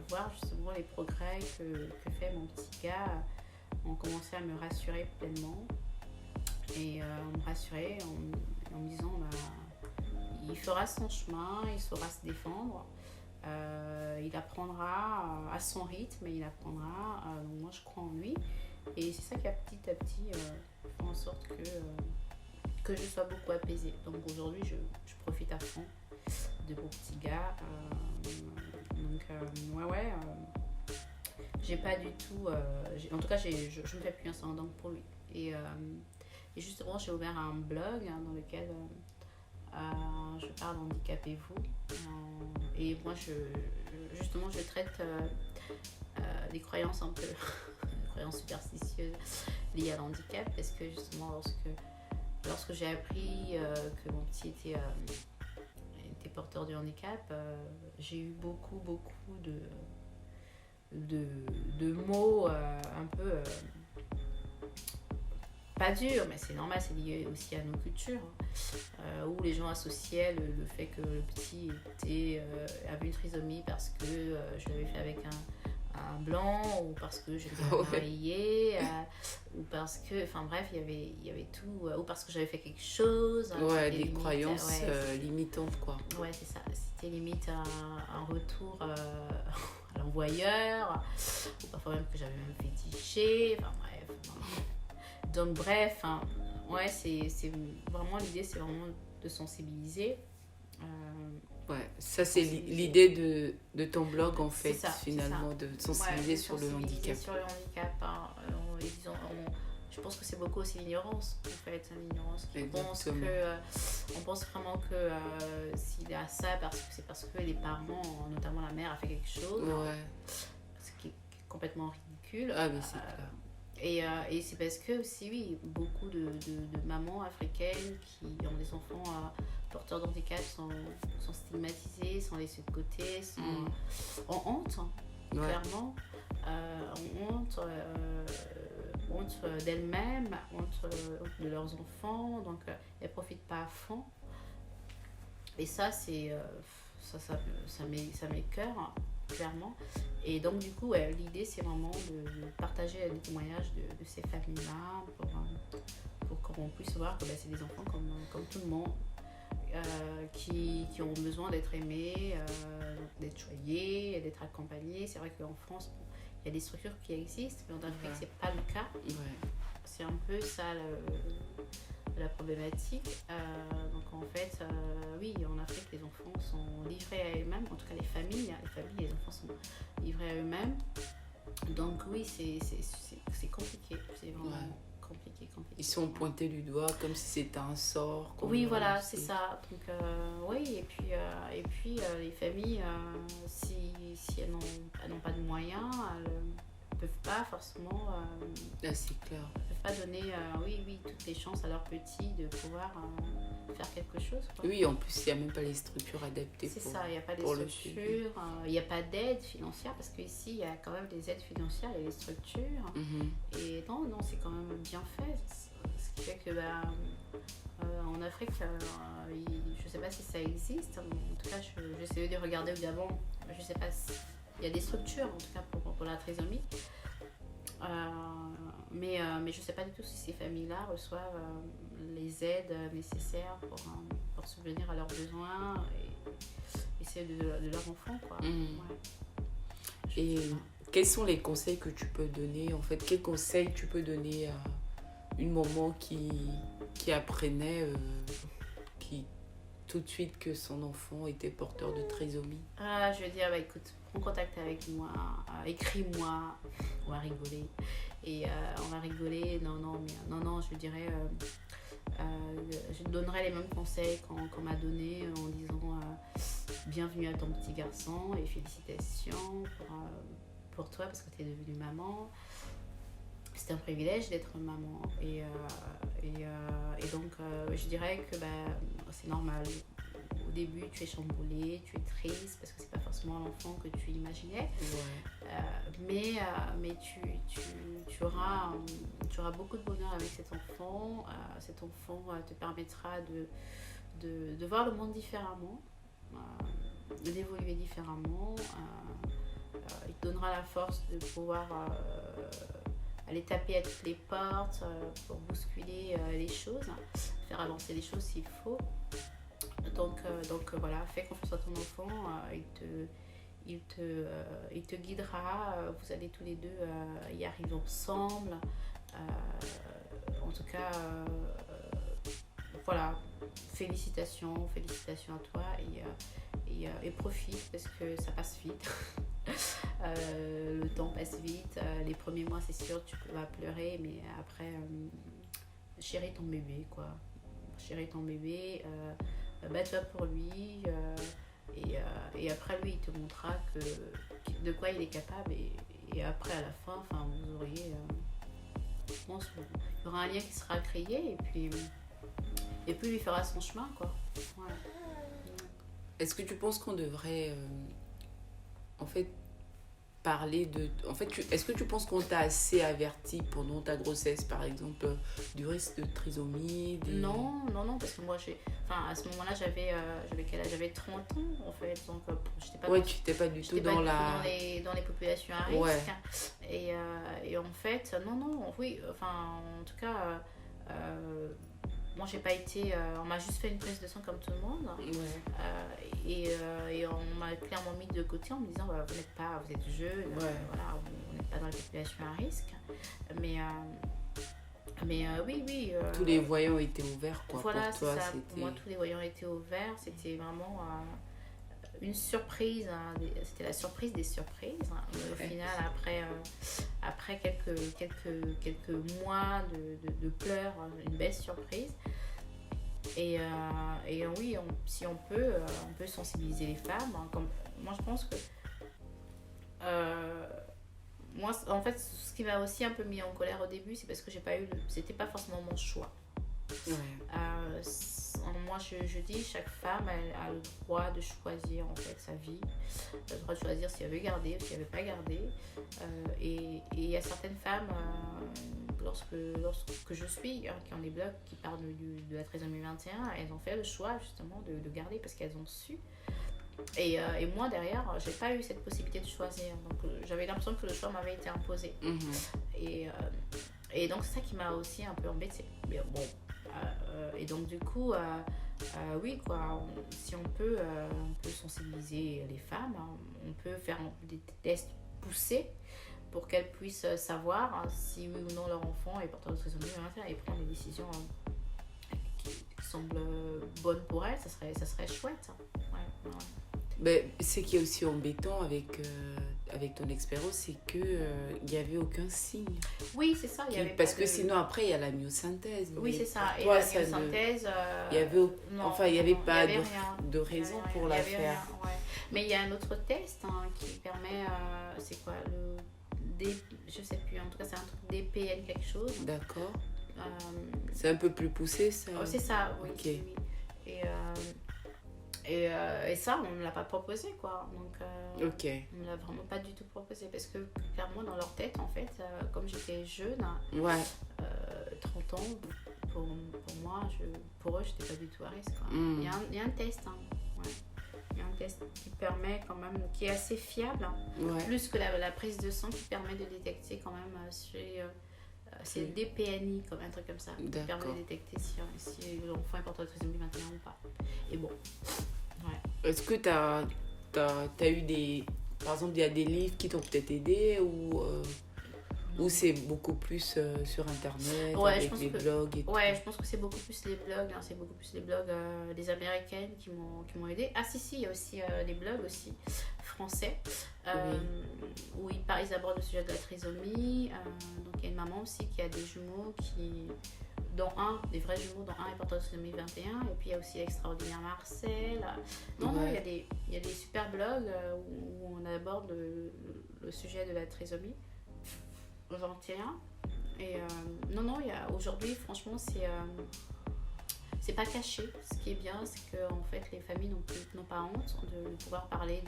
voir justement les progrès que fait mon petit gars, ont commencé à me rassurer pleinement. Et me rassurer en me disant, il fera son chemin, il saura se défendre. Il apprendra à son rythme et il apprendra. Donc moi, je crois en lui. Et c'est ça qui a petit à petit fait en sorte que je sois beaucoup apaisée. Donc aujourd'hui, je profite à fond de mon petit gars. J'ai pas du tout. En tout cas, je me fais plus un sang donc pour lui. Et justement, j'ai ouvert un blog dans lequel je parle handicapez-vous. Et moi, je traite des croyances un peu, des croyances superstitieuses liées à l'handicap, parce que justement, lorsque j'ai appris que mon petit était porteur du handicap, j'ai eu beaucoup de mots un peu pas durs, mais c'est normal, c'est lié aussi à nos cultures, où les gens associaient le fait que le petit avait une trisomie parce que je l'avais fait avec un blanc, ou parce que j'étais mariée, ou parce que, enfin bref, il y avait tout, ou parce que j'avais fait quelque chose. Ouais, des croyances limitantes, quoi. Ouais, c'est ça. C'était limite un retour à l'envoyeur, ou parfois même que j'avais même fétiché, enfin bref. Donc bref, ouais, c'est vraiment l'idée, c'est vraiment de sensibiliser. Ouais, ça c'est l'idée de ton blog en fait, finalement, de sensibiliser sur le handicap. Sur le handicap, je pense que c'est beaucoup aussi l'ignorance, en fait, l'ignorance. On pense vraiment que s'il a ça, c'est parce que les parents, notamment la mère, a fait quelque chose. Ouais. Ce qui est complètement ridicule. Ah mais c'est clair. Et c'est parce que aussi, oui, beaucoup de mamans africaines qui ont des enfants porteurs d'handicap sont stigmatisées, sont laissées de côté, sont en honte, clairement. Honte d'elles-mêmes, honte de leurs enfants, donc elles ne profitent pas à fond. Et ça, ça m'écoeure, clairement. Et donc du coup, l'idée c'est vraiment de partager les témoignages de ces familles-là pour qu'on puisse voir que c'est des enfants comme tout le monde, qui ont besoin d'être aimés, d'être choyés, d'être accompagnés. C'est vrai qu'en France, il y a des structures qui existent, mais en Afrique, c'est pas le cas. C'est un peu ça la problématique. Donc en fait, oui, en Afrique, les enfants sont livrés à eux-mêmes, en tout cas les familles, les enfants sont livrés à eux-mêmes. Donc oui, c'est compliqué, c'est vraiment compliqué. Ils sont pointés du doigt comme si c'était un sort. Oui, voilà, c'est ça. Donc, oui, et puis les familles, si elles n'ont pas de moyens, elles ne peuvent pas forcément... c'est clair. Elles ne peuvent pas donner, toutes les chances à leurs petits de pouvoir faire quelque chose. Quoi. Oui, en plus, il n'y a même pas les structures adaptées. C'est ça, il n'y a pas les structures, il n'y a pas d'aide financière, parce qu'ici, il y a quand même des aides financières, il y a des structures. Et non, c'est quand même bien fait. Ce qui fait que, en Afrique, je ne sais pas si ça existe. En tout cas, j'essaie de regarder au Gabon. Je ne sais pas il y a des structures, en tout cas, pour la trisomie. Mais je ne sais pas du tout si ces familles-là reçoivent les aides nécessaires pour subvenir à leurs besoins et ceux de leur enfant, quoi. Ouais. Et quels sont les conseils que tu peux donner, en fait, quels conseils tu peux donner à une maman qui apprenait tout de suite que son enfant était porteur de trisomie? Je veux dire, écoute, prends contact avec moi, écris-moi, on va rigoler. Et on va rigoler, non, je dirais, je donnerai les mêmes conseils qu'on m'a donné en disant bienvenue à ton petit garçon et félicitations pour toi parce que tu es devenue maman. C'est un privilège d'être maman et donc je dirais que c'est normal. Au début, tu es chamboulée, tu es triste parce que c'est pas forcément l'enfant que tu imaginais. Mais tu auras beaucoup de bonheur avec cet enfant. Cet enfant te permettra de voir le monde différemment, d'évoluer différemment. Il te donnera la force de pouvoir aller taper à toutes les portes pour bousculer les choses, faire avancer les choses s'il faut. Donc voilà, fais confiance à ton enfant, il te guidera, vous allez tous les deux y arriver ensemble. En tout cas, voilà, félicitations à toi et profite parce que ça passe vite. Le temps passe vite, les premiers mois c'est sûr tu vas pleurer, mais après chéris ton bébé quoi, bats-toi pour lui et après lui il te montrera de quoi il est capable et après à la fin vous auriez je pense qu'il y aura un lien qui sera créé et puis il fera son chemin quoi. Voilà. Est-ce que tu penses qu'on devrait en fait parler de... En fait, est-ce que tu penses qu'on t'a assez averti pendant ta grossesse, par exemple, du risque de trisomie Non, parce que moi, à ce moment-là, j'avais quel âge ? J'avais 30 ans, en fait, donc j'étais pas... Ouais, tu n'étais pas du tout dans les populations à risque. Ouais. Et en fait, oui, en tout cas... moi, j'ai pas été... on m'a juste fait une prise de sang comme tout le monde. Ouais. Et on m'a clairement mis de côté en me disant vous êtes jeune, voilà, vous n'êtes pas dans la population à risque. Mais oui. tous les voyants étaient ouverts, quoi. Voilà, pour toi, c'est ça. Pour moi, tous les voyants étaient ouverts. C'était vraiment une surprise. C'était la surprise des surprises. Au final, après quelques mois de pleurs, une belle surprise. Et oui, si on peut sensibiliser les femmes. Comme, moi, je pense que moi, en fait, ce qui m'a aussi un peu mis en colère au début, c'est parce que c'était pas forcément mon choix. Ouais. Moi, je dis, chaque femme a le droit de choisir en fait sa vie, le droit de choisir si elle veut garder ou si elle veut pas garder. Et il y a certaines femmes, lorsque je suis, qui ont des blogs qui parlent de la trisomie 21, elles ont fait le choix justement de garder parce qu'elles ont su. Et moi derrière, j'ai pas eu cette possibilité de choisir, donc j'avais l'impression que le choix m'avait été imposé. Et donc c'est ça qui m'a aussi un peu embêtée. Mais bon. Et donc du coup oui quoi, si on peut sensibiliser les femmes, on peut faire des tests poussés pour qu'elles puissent savoir si oui ou non leur enfant est porteur de trisomie 21 et prendre des décisions qui semblent bonnes pour elles. Ça serait chouette. Ouais. Mais ce qui est aussi embêtant avec ton expérience, c'est que il y avait aucun signe. Oui, c'est ça. Il y avait Parce pas que de... sinon, après, il y a la myosynthèse. Oui, Mais c'est ça. pour Et toi, la ça ne- myosynthèse... Il y avait, non, il y avait non, pas il y avait rien. de raison Il y avait pour rien, la il y avait faire. rien, ouais. Mais il y a un autre test qui permet... c'est quoi je sais plus. En tout cas, c'est un truc DPN quelque chose. D'accord. Euh, C'est un peu plus poussé, ça. c'est ça, oui. Ok. Oui. Et ça, on ne l'a pas proposé, quoi. Donc, Ok. on ne l'a vraiment pas du tout proposé. Parce que, clairement, dans leur tête, en fait, comme j'étais jeune, Ouais. 30 ans, pour moi, pour eux, j'étais pas du tout à risque, quoi. Mm. Il y a un test, ouais. Il y a un test qui permet quand même, qui est assez fiable, Ouais. plus que la prise de sang qui permet de détecter quand même c'est le DPNI, comme un truc comme ça, qui D'accord. permet de détecter si l'enfant est porteur de trisomie 21 ou pas. Et bon, ouais. Est-ce que t'as eu des... Par exemple, il y a des livres qui t'ont peut-être aidé ou c'est beaucoup plus sur Internet, Ouais, avec les blogs et tout. Ouais, je pense que c'est beaucoup plus les blogs, c'est beaucoup plus les blogs des Américaines qui m'ont aidé. Ah si, il y a aussi les blogs aussi français où ils abordent le sujet de la trisomie. Donc il y a une maman aussi qui a des jumeaux des vrais jumeaux, dont un est porteur de trisomie 21, et puis il y a aussi l'extraordinaire Marcel. Non, il y a des super blogs où on aborde le sujet de la trisomie 21. Et aujourd'hui, franchement, c'est pas caché. Ce qui est bien, c'est que en fait, les familles n'ont pas honte de pouvoir parler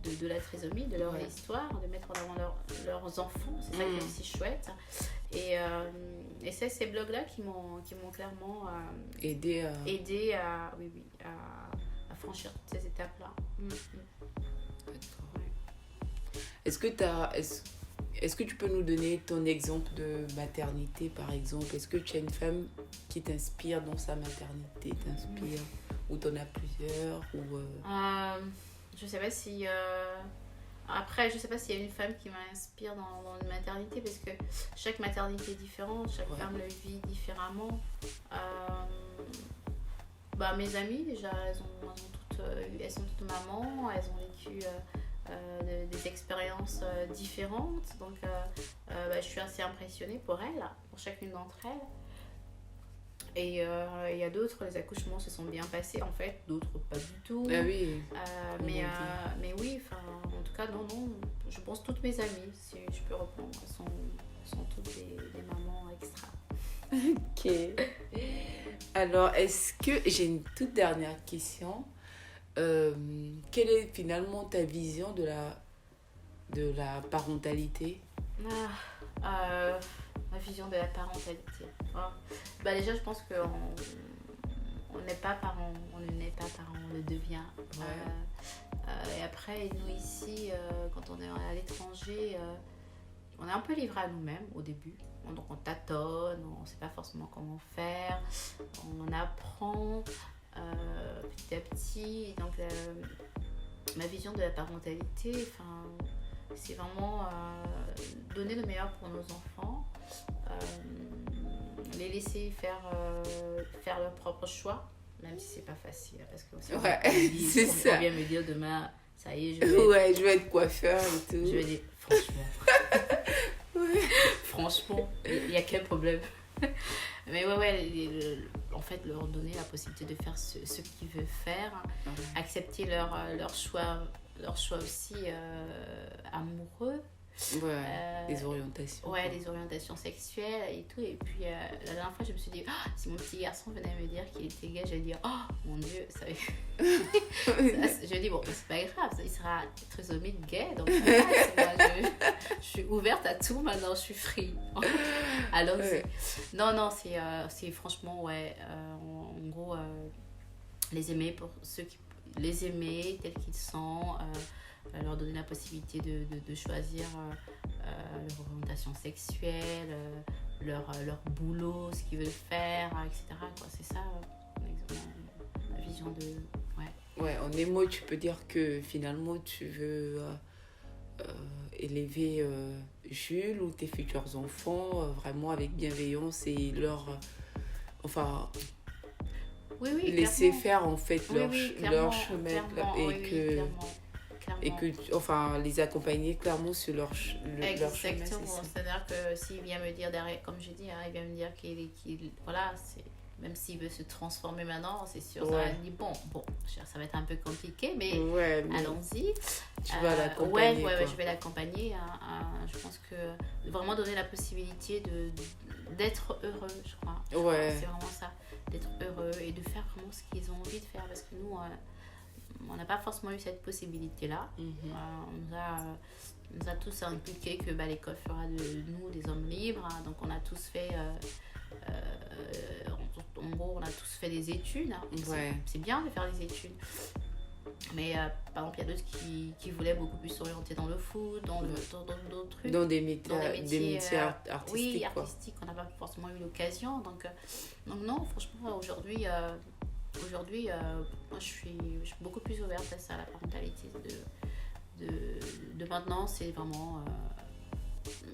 de la trisomie, de leur histoire, de mettre en avant leurs enfants. C'est ça qui est aussi chouette. Et c'est ces blogs-là qui m'ont clairement aidé à franchir toutes ces étapes-là. D'accord. Est-ce que tu peux nous donner ton exemple de maternité, par exemple? Est-ce que tu as une femme qui t'inspire dans sa maternité, ou t'en as plusieurs Je sais pas si... Après, je sais pas s'il y a une femme qui m'inspire dans une maternité, parce que chaque maternité est différente, chaque femme le vit différemment. Mes amies, déjà, elles sont toutes mamans, elles ont vécu... des expériences différentes, donc je suis assez impressionnée pour chacune d'entre elles. Et il y a d'autres, les accouchements se sont bien passés en fait, d'autres pas du tout. Ah oui. Mais oui, en tout cas non, je pense toutes mes amies, si je peux reprendre, sont toutes des mamans extra. Ok. Alors, est-ce que j'ai une toute dernière question? Quelle est finalement ta vision de la parentalité? Ma vision de la parentalité. Déjà, je pense qu'on n'est pas parent, on ne naît pas parent, on le devient. Et après, nous ici, quand on est à l'étranger, on est un peu livré à nous-mêmes au début. Donc on tâtonne, on ne sait pas forcément comment faire, on apprend petit à petit. Donc ma vision de la parentalité, c'est vraiment donner le meilleur pour nos enfants, les laisser faire leur propre choix, même si c'est pas facile, parce que aussi on vient me dire demain, ça y est, je vais être coiffeur et tout. Je vais dire, franchement, il y a quel problème? Mais en fait, leur donner la possibilité de faire ce qu'ils veulent faire, accepter leur choix aussi amoureux. Des orientations. Des orientations sexuelles et tout. Et puis la dernière fois, je me suis dit, si mon petit garçon venait me dire qu'il était gay, j'allais dire, oh mon Dieu, ça je dis, bon, c'est pas grave, il sera trisomie gay, donc je suis ouverte à tout maintenant, je suis free. Alors, non, c'est franchement, en gros, les aimer pour les aimer tels qu'ils sont. Leur donner la possibilité de choisir leur orientation sexuelle, leur boulot, ce qu'ils veulent faire, etc. C'est ça, la vision de... en des mots, tu peux dire que finalement, tu veux élever Jules ou tes futurs enfants vraiment avec bienveillance et leur... laisser faire en fait leur chemin. Clairement, clairement. Et que, les accompagner clairement sur leur chemin. Exactement. C'est-à-dire que s'il vient me dire derrière, comme j'ai dit, il vient me dire même s'il veut se transformer maintenant, c'est sûr, ça va dire bon, ça va être un peu compliqué, mais allons-y. Tu vas l'accompagner. Je vais l'accompagner. Je pense que vraiment donner la possibilité d'être heureux, je crois. C'est vraiment ça, d'être heureux et de faire vraiment ce qu'ils ont envie de faire, parce que nous, on n'a pas forcément eu cette possibilité-là. On nous a tous inculqué que l'école fera de nous des hommes libres, hein. Donc on a tous fait en gros, on a tous fait des études, hein. C'est bien de faire des études, mais par exemple il y a d'autres qui voulaient beaucoup plus s'orienter dans le foot, dans d'autres trucs, dans des métiers artistiques. Oui, artistiques, on n'a pas forcément eu l'occasion, donc non, franchement aujourd'hui moi je suis beaucoup plus ouverte à ça, à la parentalité de maintenant. C'est vraiment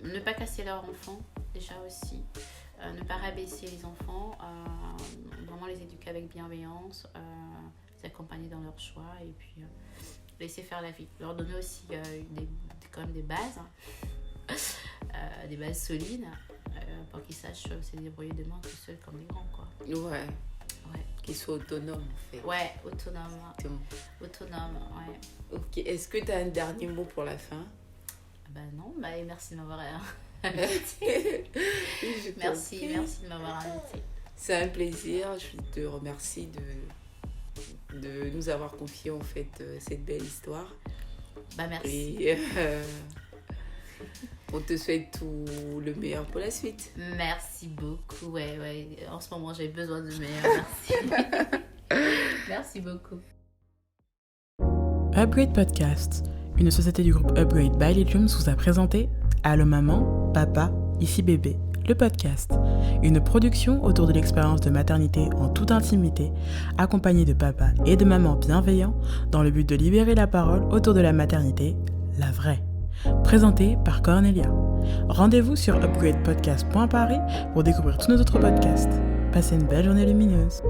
ne pas casser leur enfant déjà aussi, ne pas rabaisser les enfants, vraiment les éduquer avec bienveillance, les accompagner dans leurs choix et puis laisser faire la vie, leur donner aussi quand même des bases, des bases solides, pour qu'ils sachent se débrouiller demain tout seuls comme les grands, quoi. Qu'ils soient autonomes, en fait. Autonome, Ok, est-ce que tu as un dernier mot pour la fin? Non, merci de m'avoir invité. Merci de m'avoir invité. C'est un plaisir, je te remercie de nous avoir confié en fait cette belle histoire. Merci. Et on te souhaite tout le meilleur pour la suite. Merci beaucoup. En ce moment, j'ai besoin de meilleur. Merci. Merci beaucoup. Upgrade Podcast, une société du groupe Upgrade by Lilium, vous a présenté Allô maman, papa, ici bébé, le podcast. Une production autour de l'expérience de maternité en toute intimité, accompagnée de papa et de maman bienveillants, dans le but de libérer la parole autour de la maternité, la vraie. Présenté par Cornelia. Rendez-vous sur upgradepodcast.paris pour découvrir tous nos autres podcasts. Passez une belle journée lumineuse.